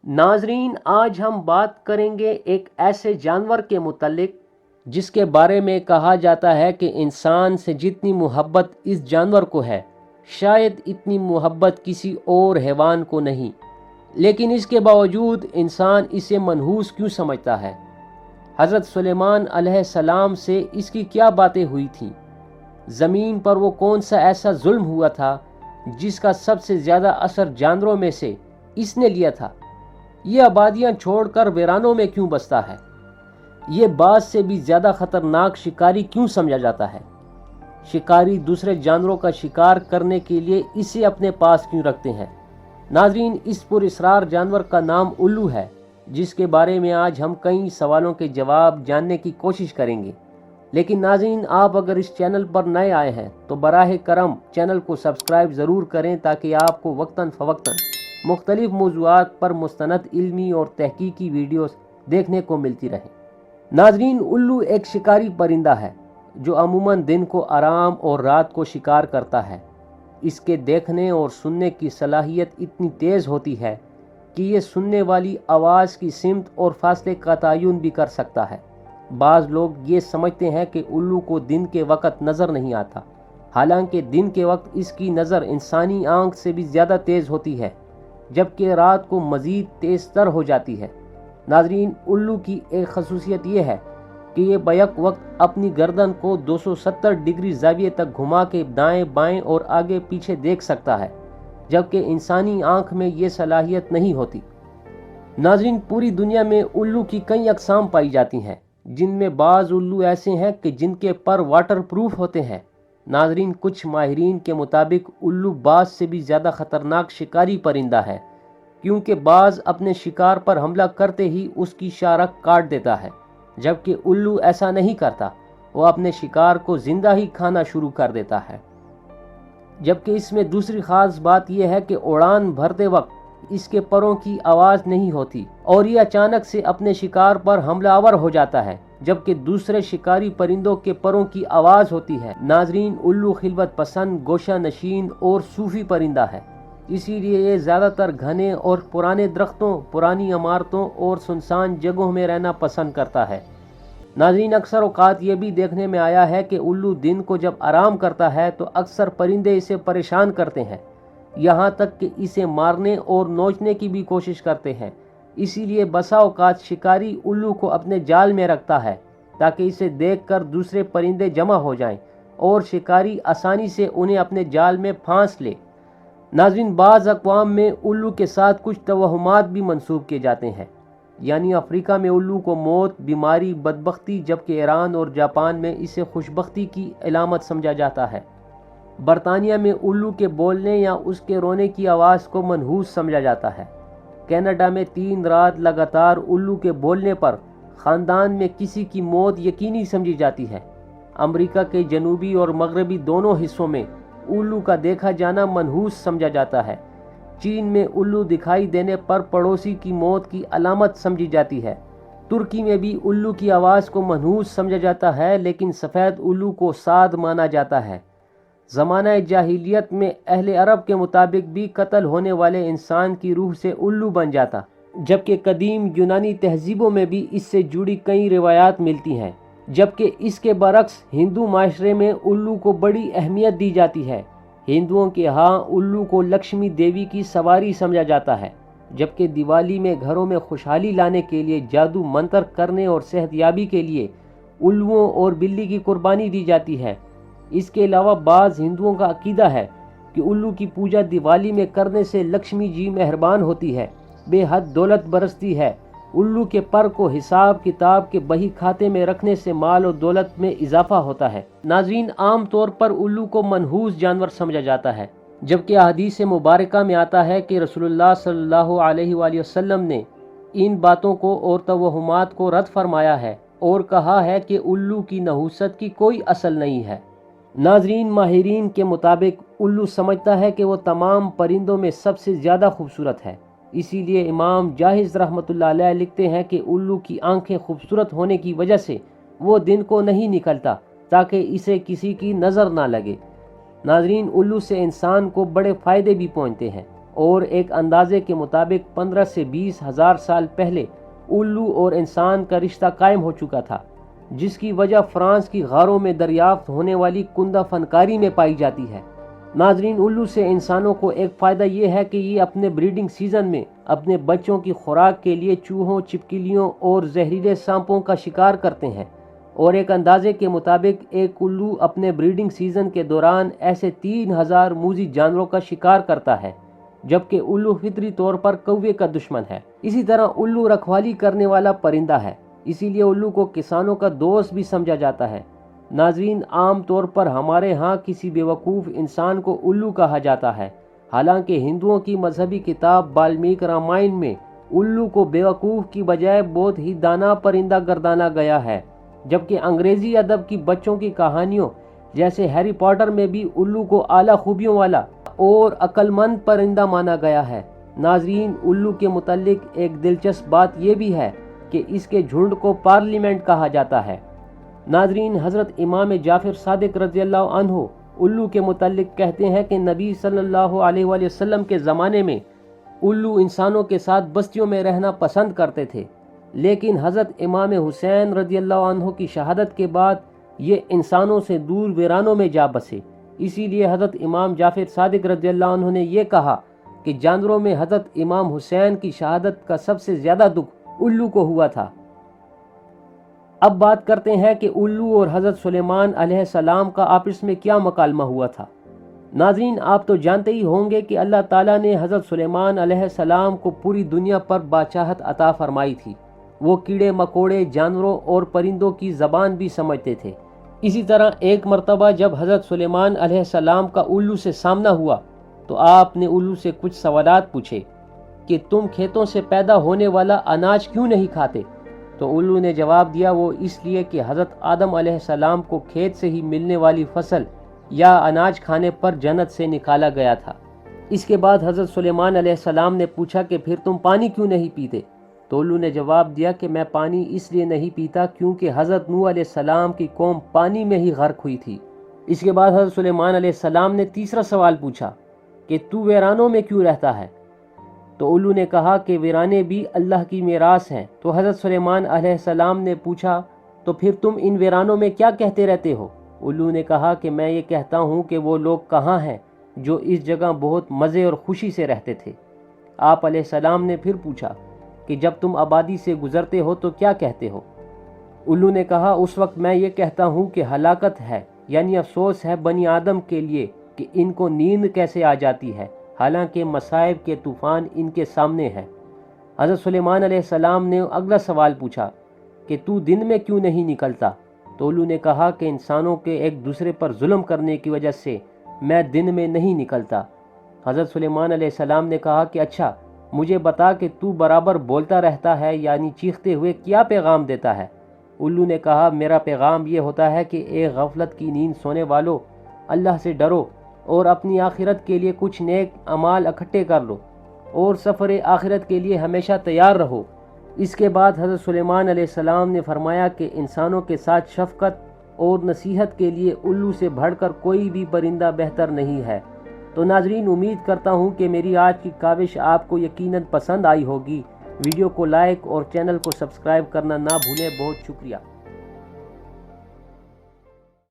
ناظرین، آج ہم بات کریں گے ایک ایسے جانور کے متعلق جس کے بارے میں کہا جاتا ہے کہ انسان سے جتنی محبت اس جانور کو ہے شاید اتنی محبت کسی اور حیوان کو نہیں، لیکن اس کے باوجود انسان اسے منحوس کیوں سمجھتا ہے؟ حضرت سلیمان علیہ السلام سے اس کی کیا باتیں ہوئی تھیں؟ زمین پر وہ کون سا ایسا ظلم ہوا تھا جس کا سب سے زیادہ اثر جانوروں میں سے اس نے لیا تھا؟ یہ آبادیاں چھوڑ کر ویرانوں میں کیوں بستا ہے؟ یہ باز سے بھی زیادہ خطرناک شکاری کیوں سمجھا جاتا ہے؟ شکاری دوسرے جانوروں کا شکار کرنے کے لیے اسے اپنے پاس کیوں رکھتے ہیں؟ ناظرین، اس پر اسرار جانور کا نام الو ہے، جس کے بارے میں آج ہم کئی سوالوں کے جواب جاننے کی کوشش کریں گے۔ لیکن ناظرین، آپ اگر اس چینل پر نئے آئے ہیں تو براہ کرم چینل کو سبسکرائب ضرور کریں تاکہ آپ کو وقتاً فوقتاً مختلف موضوعات پر مستند علمی اور تحقیقی ویڈیوز دیکھنے کو ملتی رہیں۔ ناظرین، الو ایک شکاری پرندہ ہے جو عموماً دن کو آرام اور رات کو شکار کرتا ہے۔ اس کے دیکھنے اور سننے کی صلاحیت اتنی تیز ہوتی ہے کہ یہ سننے والی آواز کی سمت اور فاصلے کا تعین بھی کر سکتا ہے۔ بعض لوگ یہ سمجھتے ہیں کہ الو کو دن کے وقت نظر نہیں آتا، حالانکہ دن کے وقت اس کی نظر انسانی آنکھ سے بھی زیادہ تیز ہوتی ہے، جبکہ رات کو مزید تیز تر ہو جاتی ہے۔ ناظرین، الو کی ایک خصوصیت یہ ہے کہ یہ بیک وقت اپنی گردن کو 270 ڈگری زاویے تک گھما کے دائیں بائیں اور آگے پیچھے دیکھ سکتا ہے، جبکہ انسانی آنکھ میں یہ صلاحیت نہیں ہوتی۔ ناظرین، پوری دنیا میں الو کی کئی اقسام پائی جاتی ہیں، جن میں بعض الو ایسے ہیں کہ جن کے پر واٹر پروف ہوتے ہیں۔ ناظرین، کچھ ماہرین کے مطابق الو باز سے بھی زیادہ خطرناک شکاری پرندہ ہے، کیونکہ باز اپنے شکار پر حملہ کرتے ہی اس کی شارک کاٹ دیتا ہے، جبکہ الو ایسا نہیں کرتا، وہ اپنے شکار کو زندہ ہی کھانا شروع کر دیتا ہے۔ جبکہ اس میں دوسری خاص بات یہ ہے کہ اڑان بھرتے وقت اس کے پروں کی آواز نہیں ہوتی اور یہ اچانک سے اپنے شکار پر حملہ آور ہو جاتا ہے، جبکہ دوسرے شکاری پرندوں کے پروں کی آواز ہوتی ہے۔ ناظرین، الو خلوت پسند، گوشہ نشین اور صوفی پرندہ ہے، اسی لیے یہ زیادہ تر گھنے اور پرانے درختوں، پرانی عمارتوں اور سنسان جگہوں میں رہنا پسند کرتا ہے۔ ناظرین، اکثر اوقات یہ بھی دیکھنے میں آیا ہے کہ الو دن کو جب آرام کرتا ہے تو اکثر پرندے اسے پریشان کرتے ہیں، یہاں تک کہ اسے مارنے اور نوچنے کی بھی کوشش کرتے ہیں۔ اسی لیے بسا اوقات شکاری الو کو اپنے جال میں رکھتا ہے تاکہ اسے دیکھ کر دوسرے پرندے جمع ہو جائیں اور شکاری آسانی سے انہیں اپنے جال میں پھانس لے۔ ناظرین، بعض اقوام میں الو کے ساتھ کچھ توہمات بھی منسوب کیے جاتے ہیں، یعنی افریقہ میں الو کو موت، بیماری، بدبختی، جبکہ ایران اور جاپان میں اسے خوشبختی کی علامت سمجھا جاتا ہے۔ برطانیہ میں الو کے بولنے یا اس کے رونے کی آواز کو منحوس سمجھا جاتا ہے۔ کینیڈا میں 3 رات لگاتار الو کے بولنے پر خاندان میں کسی کی موت یقینی سمجھی جاتی ہے۔ امریکہ کے جنوبی اور مغربی دونوں حصوں میں الو کا دیکھا جانا منحوس سمجھا جاتا ہے۔ چین میں الو دکھائی دینے پر پڑوسی کی موت کی علامت سمجھی جاتی ہے۔ ترکی میں بھی الو کی آواز کو منحوس سمجھا جاتا ہے، لیکن سفید الو کو سعد مانا جاتا ہے۔ زمانہ جاہلیت میں اہل عرب کے مطابق بھی قتل ہونے والے انسان کی روح سے الو بن جاتا، جبکہ قدیم یونانی تہذیبوں میں بھی اس سے جڑی کئی روایات ملتی ہیں۔ جبکہ اس کے برعکس ہندو معاشرے میں الو کو بڑی اہمیت دی جاتی ہے۔ ہندوؤں کے ہاں الو کو لکشمی دیوی کی سواری سمجھا جاتا ہے، جبکہ دیوالی میں گھروں میں خوشحالی لانے کے لیے جادو منتر کرنے اور صحت یابی کے لیے الوؤں اور بلی کی قربانی دی جاتی ہے۔ اس کے علاوہ بعض ہندوؤں کا عقیدہ ہے کہ الو کی پوجا دیوالی میں کرنے سے لکشمی جی مہربان ہوتی ہے، بے حد دولت برستی ہے۔ الو کے پر کو حساب کتاب کے بہی کھاتے میں رکھنے سے مال و دولت میں اضافہ ہوتا ہے۔ ناظرین، عام طور پر الو کو منحوس جانور سمجھا جاتا ہے، جبکہ احادیث مبارکہ میں آتا ہے کہ رسول اللہ صلی اللہ علیہ وآلہ وسلم نے ان باتوں کو اور توہمات کو رد فرمایا ہے اور کہا ہے کہ الو کی نحوست کی کوئی اصل نہیں ہے۔ ناظرین، ماہرین کے مطابق الو سمجھتا ہے کہ وہ تمام پرندوں میں سب سے زیادہ خوبصورت ہے، اسی لیے امام جاحظ رحمۃ اللہ علیہ لکھتے ہیں کہ الو کی آنکھیں خوبصورت ہونے کی وجہ سے وہ دن کو نہیں نکلتا تاکہ اسے کسی کی نظر نہ لگے۔ ناظرین، الو سے انسان کو بڑے فائدے بھی پہنچتے ہیں۔ اور ایک اندازے کے مطابق 15 سے 20 ہزار سال پہلے الو اور انسان کا رشتہ قائم ہو چکا تھا، جس کی وجہ فرانس کی غاروں میں دریافت ہونے والی کندہ فنکاری میں پائی جاتی ہے۔ ناظرین، الو سے انسانوں کو ایک فائدہ یہ ہے کہ یہ اپنے بریڈنگ سیزن میں اپنے بچوں کی خوراک کے لیے چوہوں، چپکلیوں اور زہریلے سانپوں کا شکار کرتے ہیں، اور ایک اندازے کے مطابق ایک الو اپنے بریڈنگ سیزن کے دوران ایسے 3000 موذی جانوروں کا شکار کرتا ہے، جبکہ الو فطری طور پر کوے کا دشمن ہے۔ اسی طرح الو رکھوالی کرنے والا پرندہ ہے، اسی لیے الو کو کسانوں کا دوست بھی سمجھا جاتا ہے۔ ناظرین، عام طور پر ہمارے ہاں کسی بیوقوف انسان کو الو کہا جاتا ہے، حالانکہ ہندوؤں کی مذہبی کتاب بالمیک رامائن میں الو کو بیوقوف کی بجائے بہت ہی دانا پرندہ گردانا گیا ہے، جبکہ انگریزی ادب کی بچوں کی کہانیوں جیسے ہیری پاٹر میں بھی الو کو اعلیٰ خوبیوں والا اور عقل مند پرندہ مانا گیا ہے۔ ناظرین، الو کے متعلق ایک دلچسپ بات یہ بھی ہے کہ اس کے جھنڈ کو پارلیمنٹ کہا جاتا ہے۔ ناظرین، حضرت امام جعفر صادق رضی اللہ عنہ الو کے متعلق کہتے ہیں کہ نبی صلی اللہ علیہ وآلہ وسلم کے زمانے میں الو انسانوں کے ساتھ بستیوں میں رہنا پسند کرتے تھے، لیکن حضرت امام حسین رضی اللہ عنہ کی شہادت کے بعد یہ انسانوں سے دور ویرانوں میں جا بسے۔ اسی لیے حضرت امام جعفر صادق رضی اللہ عنہ نے یہ کہا کہ جانوروں میں حضرت امام حسین کی شہادت کا سب سے زیادہ دکھ الو کو ہوا تھا۔ اب بات کرتے ہیں کہ الو اور حضرت سلیمان علیہ السلام کا آپس میں کیا مکالمہ ہوا تھا۔ ناظرین، آپ تو جانتے ہی ہوں گے کہ اللہ تعالیٰ نے حضرت سلیمان علیہ السلام کو پوری دنیا پر بادشاہت عطا فرمائی تھی۔ وہ کیڑے مکوڑے، جانوروں اور پرندوں کی زبان بھی سمجھتے تھے۔ اسی طرح ایک مرتبہ جب حضرت سلیمان علیہ السلام کا الو سے سامنا ہوا تو آپ نے الو سے کچھ سوالات پوچھے کہ تم کھیتوں سے پیدا ہونے والا اناج کیوں نہیں کھاتے؟ تو الو نے جواب دیا، وہ اس لیے کہ حضرت آدم علیہ السلام کو کھیت سے ہی ملنے والی فصل یا اناج کھانے پر جنت سے نکالا گیا تھا۔ اس کے بعد حضرت سلیمان علیہ السلام نے پوچھا کہ پھر تم پانی کیوں نہیں پیتے؟ تو الو نے جواب دیا کہ میں پانی اس لیے نہیں پیتا کیونکہ حضرت نوح علیہ السلام کی قوم پانی میں ہی غرق ہوئی تھی۔ اس کے بعد حضرت سلیمان علیہ السلام نے تیسرا سوال پوچھا کہ تو ویرانوں میں کیوں رہتا ہے؟ تو الو نے کہا کہ ویرانے بھی اللہ کی میراث ہیں۔ تو حضرت سلیمان علیہ السلام نے پوچھا تو پھر تم ان ویرانوں میں کیا کہتے رہتے ہو؟ الو نے کہا کہ میں یہ کہتا ہوں کہ وہ لوگ کہاں ہیں جو اس جگہ بہت مزے اور خوشی سے رہتے تھے۔ آپ علیہ السلام نے پھر پوچھا کہ جب تم آبادی سے گزرتے ہو تو کیا کہتے ہو؟ الو نے کہا اس وقت میں یہ کہتا ہوں کہ ہلاکت ہے، یعنی افسوس ہے بنی آدم کے لیے کہ ان کو نیند کیسے آ جاتی ہے، حالانکہ مصائب کے طوفان ان کے سامنے ہے۔ حضرت سلیمان علیہ السلام نے اگلا سوال پوچھا کہ تو دن میں کیوں نہیں نکلتا؟ تو الو نے کہا کہ انسانوں کے ایک دوسرے پر ظلم کرنے کی وجہ سے میں دن میں نہیں نکلتا۔ حضرت سلیمان علیہ السلام نے کہا کہ اچھا مجھے بتا کہ تو برابر بولتا رہتا ہے، یعنی چیختے ہوئے کیا پیغام دیتا ہے؟ الو نے کہا میرا پیغام یہ ہوتا ہے کہ اے غفلت کی نیند سونے والو، اللہ سے ڈرو اور اپنی آخرت کے لیے کچھ نیک اعمال اکٹھے کر لو اور سفر آخرت کے لیے ہمیشہ تیار رہو۔ اس کے بعد حضرت سلیمان علیہ السلام نے فرمایا کہ انسانوں کے ساتھ شفقت اور نصیحت کے لیے الو سے بڑھ کر کوئی بھی پرندہ بہتر نہیں ہے۔ تو ناظرین، امید کرتا ہوں کہ میری آج کی کاوش آپ کو یقیناً پسند آئی ہوگی۔ ویڈیو کو لائک اور چینل کو سبسکرائب کرنا نہ بھولیں۔ بہت شکریہ۔